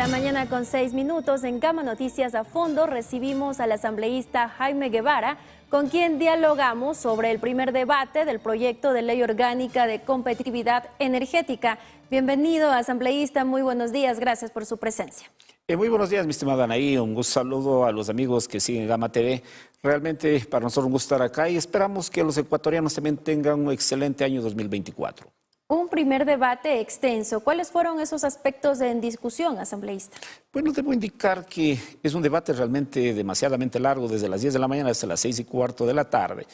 la mañana con 6 minutos. En Gama Noticias a Fondo recibimos al asambleísta Jaime Guevara, con quien dialogamos sobre el primer debate del proyecto de ley orgánica de competitividad energética. Bienvenido, asambleísta, muy buenos días, gracias por su presencia. Muy buenos días, mi estimada Anaí, un saludo a los amigos que siguen Gama TV. Realmente para nosotros un gusto estar acá y esperamos que los ecuatorianos también tengan un excelente año 2024. Un primer debate extenso. ¿Cuáles fueron esos aspectos en discusión, asambleísta? Bueno, debo indicar que es un debate realmente demasiadamente largo, desde las 10 de la mañana hasta las 6:15 de la tarde,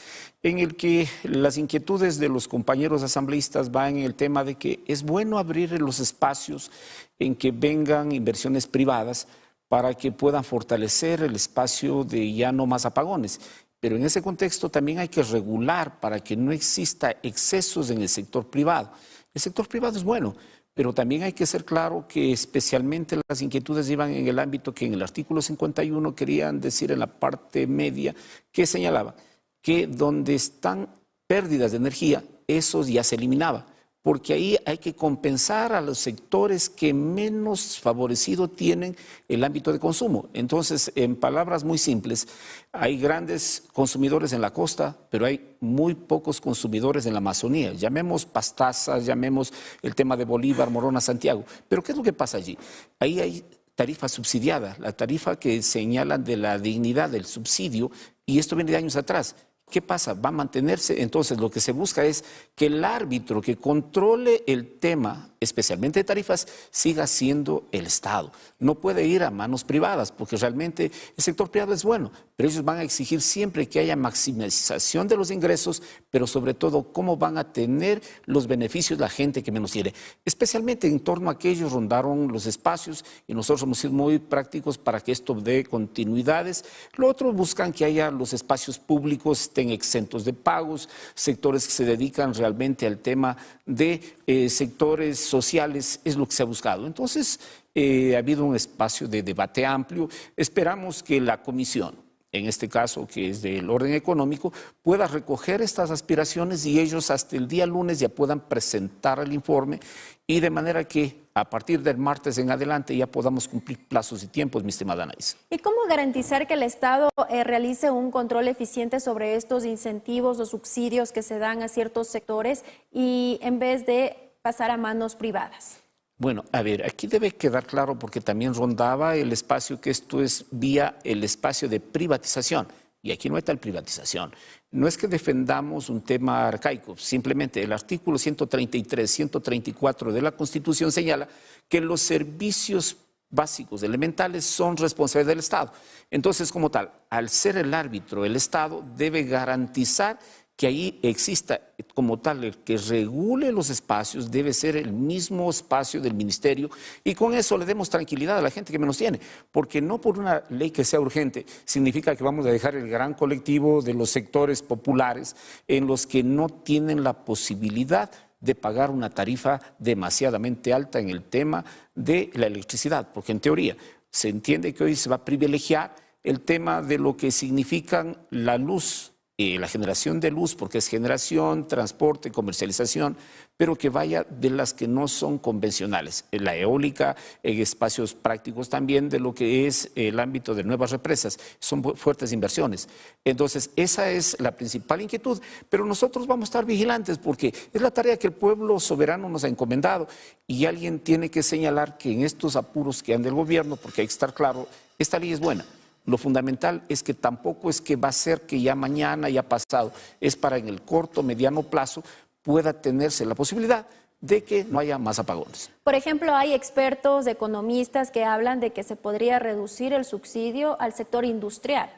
en el que las inquietudes de los compañeros asambleístas van en el tema de que es bueno abrir los espacios en que vengan inversiones privadas para que puedan fortalecer el espacio de ya no más apagones. Pero en ese contexto también hay que regular para que no exista excesos en el sector privado. El sector privado es bueno, pero también hay que ser claro que especialmente las inquietudes iban en el ámbito que en el artículo 51 querían decir en la parte media, que señalaba que donde están pérdidas de energía, eso ya se eliminaba, porque ahí hay que compensar a los sectores que menos favorecido tienen el ámbito de consumo. Entonces, en palabras muy simples, hay grandes consumidores en la costa, pero hay muy pocos consumidores en la Amazonía. Llamemos Pastaza, llamemos el tema de Bolívar, Morona, Santiago. Pero ¿qué es lo que pasa allí? Ahí hay tarifa subsidiada, la tarifa que señalan de la dignidad del subsidio, y esto viene de años atrás. ¿Qué pasa? Va a mantenerse. Entonces, lo que se busca es que el árbitro que controle el tema, especialmente de tarifas, siga siendo el Estado. No puede ir a manos privadas, porque realmente el sector privado es bueno, pero ellos van a exigir siempre que haya maximización de los ingresos, pero sobre todo cómo van a tener los beneficios la gente que menos tiene. Especialmente en torno a que ellos rondaron los espacios y nosotros hemos sido muy prácticos para que esto dé continuidades. Lo otro, buscan que haya los espacios públicos estén exentos de pagos, sectores que se dedican realmente al tema de sectores sociales, es lo que se ha buscado. Entonces, ha habido un espacio de debate amplio. Esperamos que la comisión, en este caso que es del orden económico, pueda recoger estas aspiraciones y ellos hasta el día lunes ya puedan presentar el informe y de manera que a partir del martes en adelante ya podamos cumplir plazos y tiempos, mi estimada Anaís. ¿Y cómo garantizar que el Estado realice un control eficiente sobre estos incentivos o subsidios que se dan a ciertos sectores y en vez de pasar a manos privadas? Bueno, a ver, aquí debe quedar claro porque también rondaba el espacio que esto es vía el espacio de privatización. Y aquí no hay tal privatización. No es que defendamos un tema arcaico, simplemente el artículo 133, 134 de la Constitución señala que los servicios básicos, elementales, son responsabilidad del Estado. Entonces, como tal, al ser el árbitro, el Estado debe garantizar que ahí exista como tal el que regule los espacios, debe ser el mismo espacio del ministerio y con eso le demos tranquilidad a la gente que menos tiene, porque no por una ley que sea urgente significa que vamos a dejar el gran colectivo de los sectores populares en los que no tienen la posibilidad de pagar una tarifa demasiadamente alta en el tema de la electricidad, porque en teoría se entiende que hoy se va a privilegiar el tema de lo que significan la luz, la generación de luz, porque es generación, transporte, comercialización, pero que vaya de las que no son convencionales. La eólica, en espacios prácticos también de lo que es el ámbito de nuevas represas. Son fuertes inversiones. Entonces, esa es la principal inquietud, pero nosotros vamos a estar vigilantes porque es la tarea que el pueblo soberano nos ha encomendado y alguien tiene que señalar que en estos apuros que han del gobierno, porque hay que estar claro, esta ley es buena. Lo fundamental es que tampoco es que va a ser que ya mañana, ya pasado, es para en el corto, mediano plazo pueda tenerse la posibilidad de que no haya más apagones. Por ejemplo, hay expertos, economistas que hablan de que se podría reducir el subsidio al sector industrial.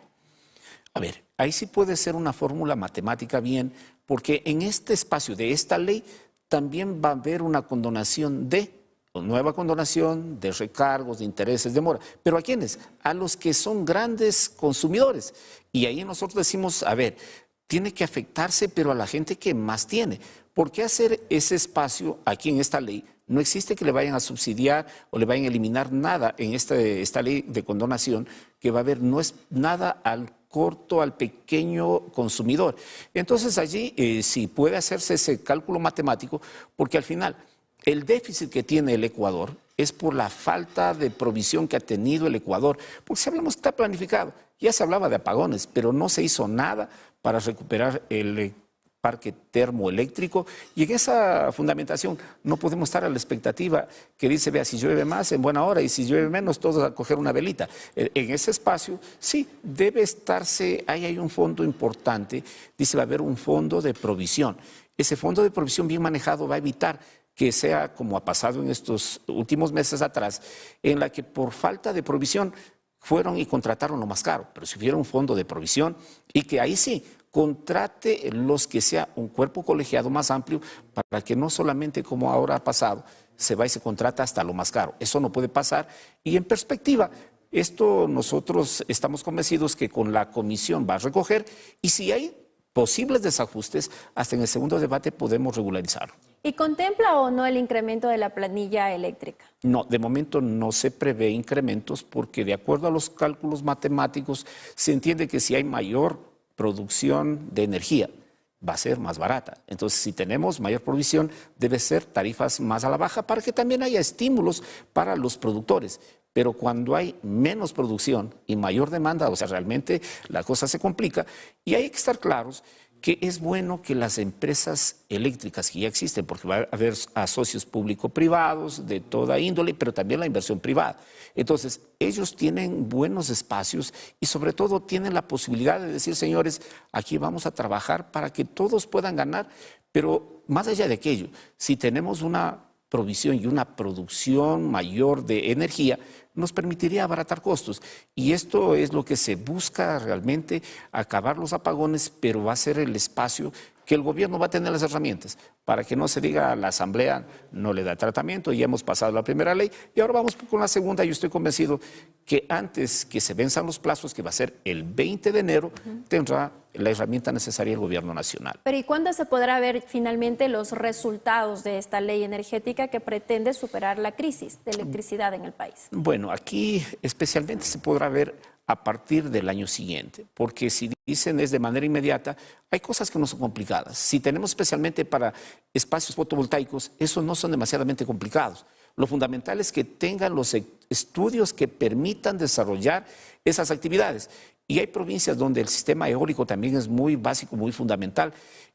A ver, ahí sí puede ser una fórmula matemática bien, porque en este espacio de esta ley también va a haber una condonación nueva condonación de recargos, de intereses, de mora. ¿Pero a quiénes? A los que son grandes consumidores. Y ahí nosotros decimos, a ver, tiene que afectarse, pero a la gente que más tiene. ¿Por qué hacer ese espacio aquí en esta ley? No existe que le vayan a subsidiar o le vayan a eliminar nada en esta ley de condonación que va a haber, no es nada al corto, al pequeño consumidor. Entonces allí sí puede hacerse ese cálculo matemático porque al final el déficit que tiene el Ecuador es por la falta de provisión que ha tenido el Ecuador. Porque si hablamos que está planificado, ya se hablaba de apagones, pero no se hizo nada para recuperar el parque termoeléctrico, y en esa fundamentación no podemos estar a la expectativa que dice, vea, si llueve más en buena hora y si llueve menos todos a coger una velita. En ese espacio sí debe estarse, ahí hay un fondo importante, dice va a haber un fondo de provisión. Ese fondo de provisión bien manejado va a evitar que sea como ha pasado en estos últimos meses atrás, en la que por falta de provisión fueron y contrataron lo más caro, pero si hubiera un fondo de provisión y que ahí sí contrate los que sea un cuerpo colegiado más amplio para que no solamente como ahora ha pasado, se va y se contrata hasta lo más caro. Eso no puede pasar y en perspectiva, esto nosotros estamos convencidos que con la comisión va a recoger y si hay posibles desajustes, hasta en el segundo debate podemos regularizarlo. ¿Y contempla o no el incremento de la planilla eléctrica? No, de momento no se prevé incrementos porque de acuerdo a los cálculos matemáticos se entiende que si hay mayor producción de energía va a ser más barata. Entonces, si tenemos mayor provisión, debe ser tarifas más a la baja para que también haya estímulos para los productores. Pero cuando hay menos producción y mayor demanda, o sea, realmente la cosa se complica y hay que estar claros que es bueno que las empresas eléctricas que ya existen, porque va a haber socios público-privados de toda índole, pero también la inversión privada. Entonces, ellos tienen buenos espacios y sobre todo tienen la posibilidad de decir, señores, aquí vamos a trabajar para que todos puedan ganar, pero más allá de aquello, si tenemos una provisión y una producción mayor de energía, nos permitiría abaratar costos. Y esto es lo que se busca realmente, acabar los apagones, pero va a ser el espacio que el gobierno va a tener las herramientas para que no se diga a la Asamblea no le da tratamiento, ya hemos pasado la primera ley y ahora vamos con la segunda. Yo estoy convencido que antes que se venzan los plazos, que va a ser el 20 de enero, tendrá la herramienta necesaria el gobierno nacional. Pero ¿y cuándo se podrá ver finalmente los resultados de esta ley energética que pretende superar la crisis de electricidad en el país? Bueno, aquí especialmente se podrá ver a partir del año siguiente, porque si dicen es de manera inmediata, hay cosas que no son complicadas. Si tenemos especialmente para espacios fotovoltaicos, esos no son demasiadamente complicados. Lo fundamental es que tengan los estudios que permitan desarrollar esas actividades. Y hay provincias donde el sistema eólico también es muy básico, muy fundamental.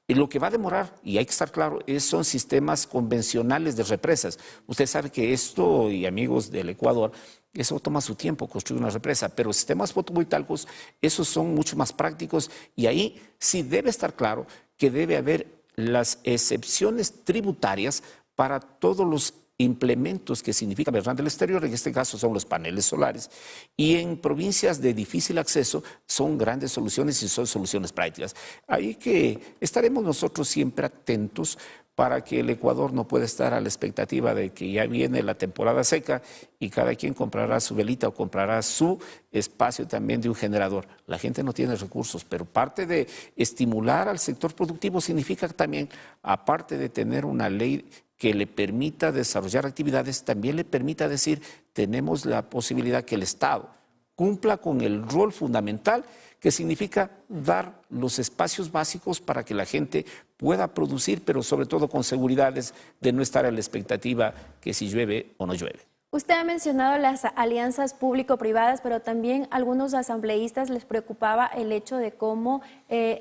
Y lo que va a demorar, y hay que estar claro, son sistemas convencionales de represas. Usted sabe que esto, y amigos del Ecuador, eso toma su tiempo, construir una represa, pero sistemas fotovoltaicos, esos son mucho más prácticos y ahí sí debe estar claro que debe haber las excepciones tributarias para todos los implementos que significa Berrán del Exterior, en este caso son los paneles solares, y en provincias de difícil acceso son grandes soluciones y son soluciones prácticas. Ahí que estaremos nosotros siempre atentos para que el Ecuador no pueda estar a la expectativa de que ya viene la temporada seca y cada quien comprará su velita o comprará su espacio también de un generador. La gente no tiene recursos, pero parte de estimular al sector productivo significa también, aparte de tener una ley que le permita desarrollar actividades, también le permita decir, tenemos la posibilidad que el Estado cumpla con el rol fundamental que significa dar los espacios básicos para que la gente pueda producir, pero sobre todo con seguridades de no estar a la expectativa que si llueve o no llueve. Usted ha mencionado las alianzas público-privadas, pero también a algunos asambleístas les preocupaba el hecho de cómo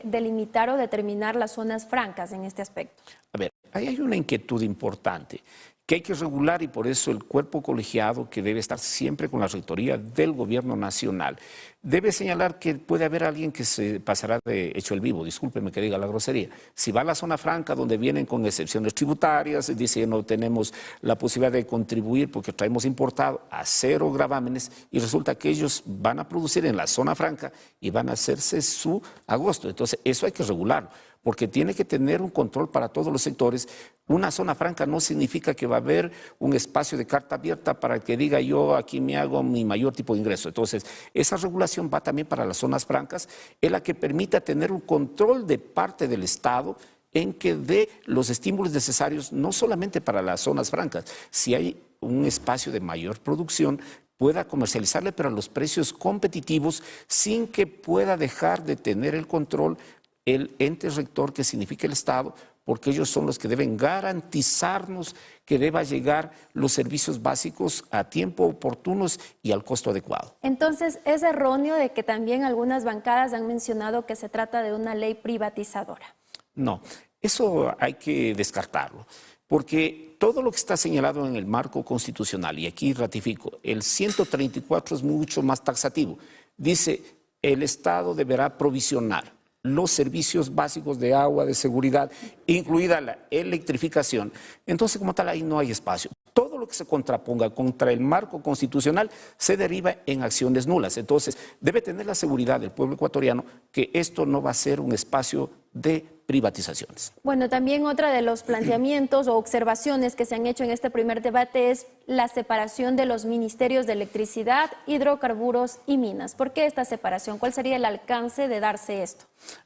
delimitar o determinar las zonas francas en este aspecto. A ver, ahí hay una inquietud importante que hay que regular y por eso el cuerpo colegiado, que debe estar siempre con la rectoría del gobierno nacional, debe señalar que puede haber alguien que se pasará de hecho el vivo, discúlpeme que diga la grosería. Si va a la zona franca donde vienen con excepciones tributarias, dice no tenemos la posibilidad de contribuir porque traemos importado a 0 gravámenes y resulta que ellos van a producir en la zona franca y van a hacerse su agosto. Entonces eso hay que regularlo, porque tiene que tener un control para todos los sectores. Una zona franca no significa que va a haber un espacio de carta abierta para que diga yo aquí me hago mi mayor tipo de ingreso. Entonces, esa regulación va también para las zonas francas, en la que permita tener un control de parte del Estado en que dé los estímulos necesarios no solamente para las zonas francas, si hay un espacio de mayor producción, pueda comercializarle, pero a los precios competitivos sin que pueda dejar de tener el control el ente rector que significa el Estado porque ellos son los que deben garantizarnos que deba llegar los servicios básicos a tiempo oportunos y al costo adecuado. Entonces, ¿es erróneo de que también algunas bancadas han mencionado que se trata de una ley privatizadora? No, eso hay que descartarlo, porque todo lo que está señalado en el marco constitucional, y aquí ratifico, el 134 es mucho más taxativo. Dice, el Estado deberá provisionar los servicios básicos de agua, de seguridad, incluida la electrificación. Entonces, como tal, ahí no hay espacio. Todo lo que se contraponga contra el marco constitucional se deriva en acciones nulas. Entonces, debe tener la seguridad del pueblo ecuatoriano que esto no va a ser un espacio de privatizaciones. Bueno, también otra de los planteamientos o observaciones que se han hecho en este primer debate es la separación de los ministerios de electricidad, hidrocarburos y minas. ¿Por qué esta separación? ¿Cuál sería el alcance de darse esto?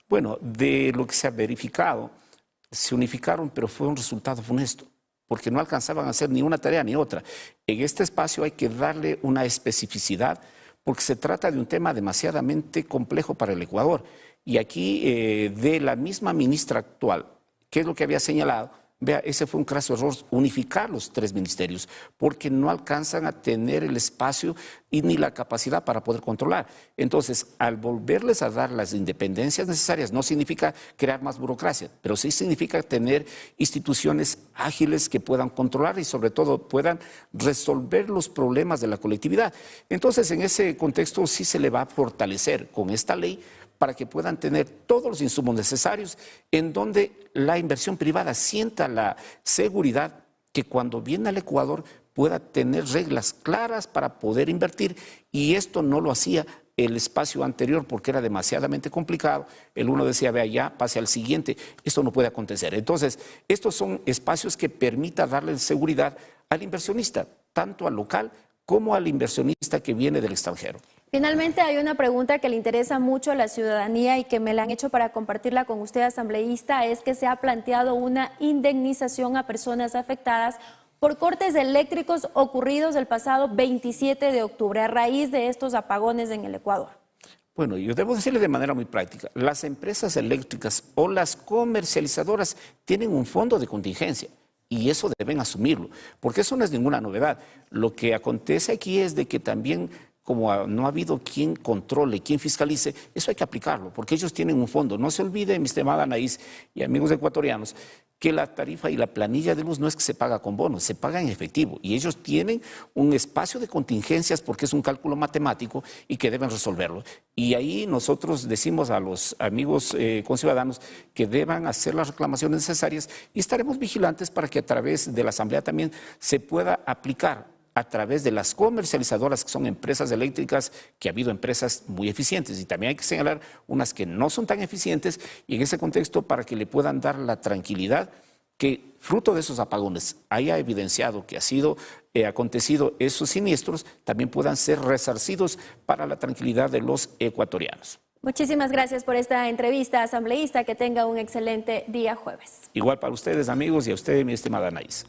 Bueno, de lo que se ha verificado, se unificaron, pero fue un resultado funesto, porque no alcanzaban a hacer ni una tarea ni otra. En este espacio hay que darle una especificidad, porque se trata de un tema demasiadamente complejo para el Ecuador. Y aquí, de la misma ministra actual, ¿qué es lo que había señalado? Vea, ese fue un craso error, unificar los tres ministerios, porque no alcanzan a tener el espacio y ni la capacidad para poder controlar. Entonces, al volverles a dar las independencias necesarias, no significa crear más burocracia, pero sí significa tener instituciones ágiles que puedan controlar y sobre todo puedan resolver los problemas de la colectividad. Entonces, en ese contexto sí se le va a fortalecer con esta ley para que puedan tener todos los insumos necesarios en donde la inversión privada sienta la seguridad que cuando viene al Ecuador pueda tener reglas claras para poder invertir, y esto no lo hacía el espacio anterior porque era demasiadamente complicado. El uno decía, vea, ya pase al siguiente, esto no puede acontecer. Entonces, estos son espacios que permitan darle seguridad al inversionista, tanto al local como al inversionista que viene del extranjero. Finalmente, hay una pregunta que le interesa mucho a la ciudadanía y que me la han hecho para compartirla con usted, asambleísta, es que se ha planteado una indemnización a personas afectadas por cortes eléctricos ocurridos el pasado 27 de octubre a raíz de estos apagones en el Ecuador. Bueno, yo debo decirle de manera muy práctica, las empresas eléctricas o las comercializadoras tienen un fondo de contingencia. Y eso deben asumirlo, porque eso no es ninguna novedad. Lo que acontece aquí es de que también, como no ha habido quien controle, quien fiscalice, eso hay que aplicarlo, porque ellos tienen un fondo. No se olvide, mi estimada Anaís y amigos ecuatorianos, que la tarifa y la planilla de luz no es que se paga con bonos, se paga en efectivo. Y ellos tienen un espacio de contingencias porque es un cálculo matemático y que deben resolverlo. Y ahí nosotros decimos a los amigos conciudadanos que deban hacer las reclamaciones necesarias y estaremos vigilantes para que a través de la Asamblea también se pueda aplicar a través de las comercializadoras, que son empresas eléctricas, que ha habido empresas muy eficientes y también hay que señalar unas que no son tan eficientes, y en ese contexto para que le puedan dar la tranquilidad que fruto de esos apagones haya evidenciado que ha sido acontecido esos siniestros, también puedan ser resarcidos para la tranquilidad de los ecuatorianos. Muchísimas gracias por esta entrevista, asambleísta. Que tenga un excelente día jueves. Igual para ustedes, amigos, y a usted, mi estimada Anaís.